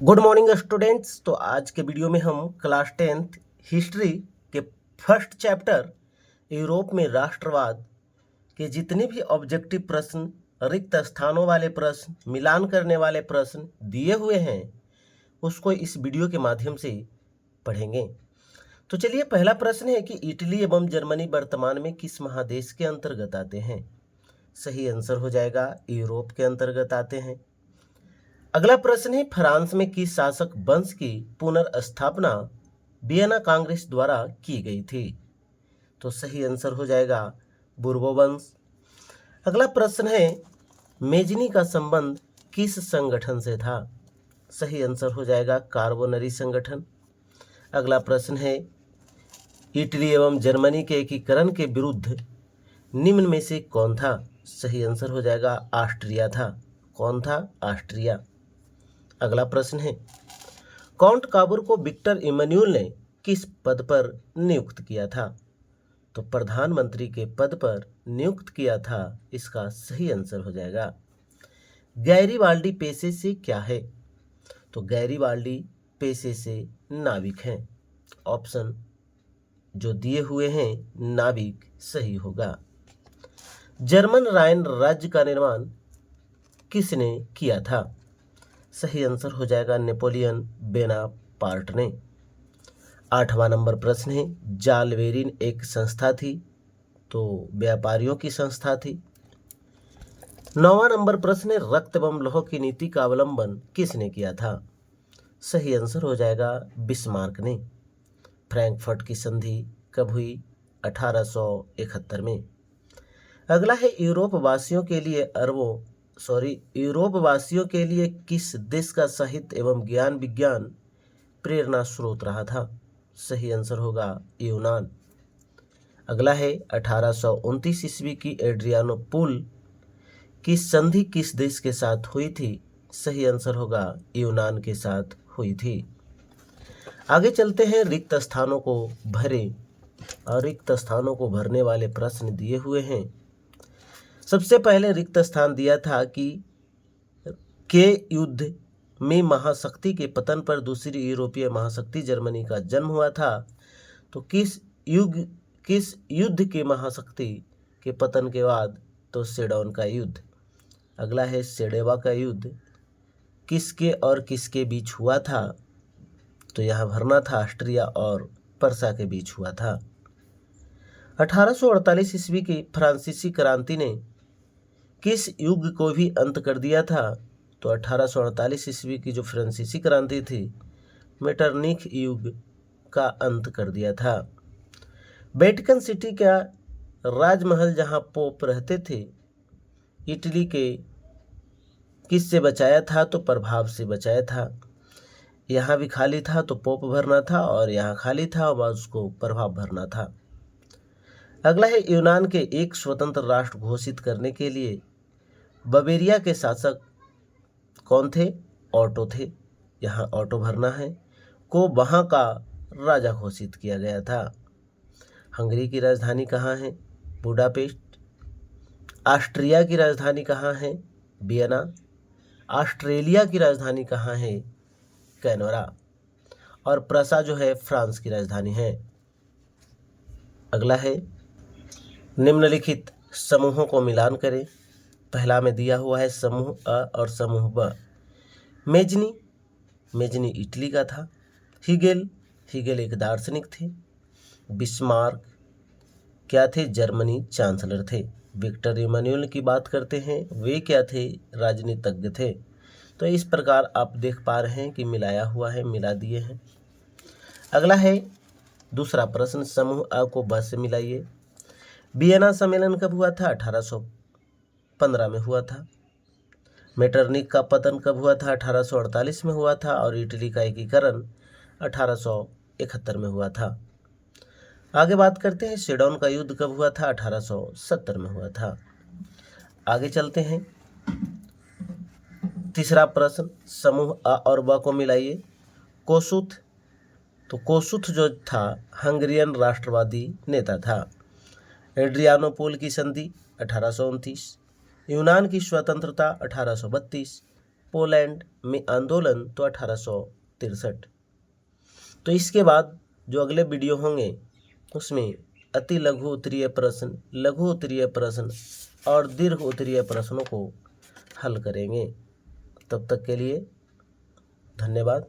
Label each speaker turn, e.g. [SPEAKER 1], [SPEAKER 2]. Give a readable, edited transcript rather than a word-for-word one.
[SPEAKER 1] Good morning students. तो आज के वीडियो में हम क्लास 10th हिस्ट्री के फर्स्ट चैप्टर यूरोप में राष्ट्रवाद के जितने भी ऑब्जेक्टिव प्रश्न, रिक्त स्थानों वाले प्रश्न, मिलान करने वाले प्रश्न दिए हुए हैं उसको इस वीडियो के माध्यम से पढ़ेंगे। तो चलिए, पहला प्रश्न है कि इटली एवं जर्मनी वर्तमान में किस महादेश के अंतर्गत आते हैं। सही आंसर हो जाएगा यूरोप के अंतर्गत आते हैं। अगला प्रश्न है, फ्रांस में किस शासक वंश की पुनर्स्थापना वियना कांग्रेस द्वारा की गई थी। तो सही आंसर हो जाएगा बुर्बो वंश। अगला प्रश्न है, मेजनी का संबंध किस संगठन से था। सही आंसर हो जाएगा कार्बोनरी संगठन। अगला प्रश्न है, इटली एवं जर्मनी के एकीकरण के विरुद्ध निम्न में से कौन था। सही आंसर हो जाएगा ऑस्ट्रिया था। कौन था? ऑस्ट्रिया। अगला प्रश्न है, काउंट काबूर को विक्टर इमैनुअल ने किस पद पर नियुक्त किया था। तो प्रधानमंत्री के पद पर नियुक्त किया था। इसका सही आंसर हो जाएगा। गैरीबाल्डी पेशे से क्या है। तो गैरीबाल्डी पेशे से नाविक हैं। ऑप्शन जो दिए हुए हैं नाविक सही होगा। जर्मन राइन राज्य का निर्माण किसने किया था। सही आंसर हो जाएगा नेपोलियन बोनापार्ट ने। 8वां नंबर प्रश्न है, जालवेरिन एक संस्था थी। तो व्यापारियों की संस्था थी। 9वां नंबर प्रश्न है, रक्त एवं लौह की नीति का अवलंबन किसने किया था। सही आंसर हो जाएगा बिस्मार्क ने। फ्रैंकफर्ट की संधि कब हुई? 1871 में। अगला है, यूरोप वासियों के लिए किस देश का साहित्य एवं ज्ञान विज्ञान प्रेरणा स्रोत रहा था। सही आंसर होगा यूनान। अगला है, 1829 ईस्वी की एड्रियानोपुल की संधि किस देश के साथ हुई थी। सही आंसर होगा यूनान के साथ हुई थी। आगे चलते हैं, रिक्त स्थानों को भरें। और रिक्त स्थानों को भरने वाले प्रश्न दिए हुए हैं। सबसे पहले रिक्त स्थान दिया था कि के युद्ध में महाशक्ति के पतन पर दूसरी यूरोपीय महाशक्ति जर्मनी का जन्म हुआ था। तो किस युद्ध के महाशक्ति के पतन के बाद? तो सेडोन का युद्ध। अगला है, सेडेवा का युद्ध किसके और किसके बीच हुआ था। तो यहाँ भरना था ऑस्ट्रिया और पर्सा के बीच हुआ था। 1848 ईस्वी की फ्रांसीसी क्रांति ने किस युग को भी अंत कर दिया था। तो 1848 ईस्वी की जो फ्रांसीसी क्रांति थी मेटरनिख युग का अंत कर दिया था। वेटिकन सिटी का राजमहल जहां पोप रहते थे, इटली के किससे बचाया था। तो प्रभाव से बचाया था। यहाँ भी खाली था तो पोप भरना था, और यहाँ खाली था और उसको प्रभाव भरना था। अगला है, यूनान के एक स्वतंत्र राष्ट्र घोषित करने के लिए बवेरिया के शासक कौन थे। ऑटो थे। यहाँ ऑटो भरना है। को वहाँ का राजा घोषित किया गया था। हंगरी की राजधानी कहाँ है? बुडापेस्ट। ऑस्ट्रिया की राजधानी कहाँ है? वियना। ऑस्ट्रेलिया की राजधानी कहाँ है? कैनबरा। और प्रसा जो है फ्रांस की राजधानी है। अगला है, निम्नलिखित समूहों को मिलान करें। पहला में दिया हुआ है समूह अ और समूह ब। मेजनी इटली का था। हिगेल एक दार्शनिक थे। बिस्मार्क क्या थे? जर्मनी चांसलर थे। विक्टर इमैनुअल की बात करते हैं, वे क्या थे? राजनीतिज्ञ थे। तो इस प्रकार आप देख पा रहे हैं कि मिलाया हुआ है, मिला दिए हैं। अगला है दूसरा प्रश्न, समूह अ को ब से मिलाइए। वियना सम्मेलन कब हुआ था? 1815 में हुआ था। मेटरनिख का पतन कब हुआ था? 1848 में हुआ था। और इटली का एकीकरण 1871 में हुआ था। आगे बात करते हैं, सेडोन का युद्ध कब हुआ था? 1870 में हुआ था। आगे चलते हैं, तीसरा प्रश्न, समूह अ और ब को मिलाइए। कोसुथ। तो कोसुथ जो था हंगरियन राष्ट्रवादी नेता था। एड्रियानोपोल की संधि 1829। यूनान की स्वतंत्रता 1832। पोलैंड में आंदोलन तो 1863। तो इसके बाद जो अगले वीडियो होंगे उसमें अति लघु उत्तरीय प्रश्न, लघु उत्तरीय प्रश्न और दीर्घ उत्तरीय प्रश्नों को हल करेंगे। तब तक के लिए धन्यवाद।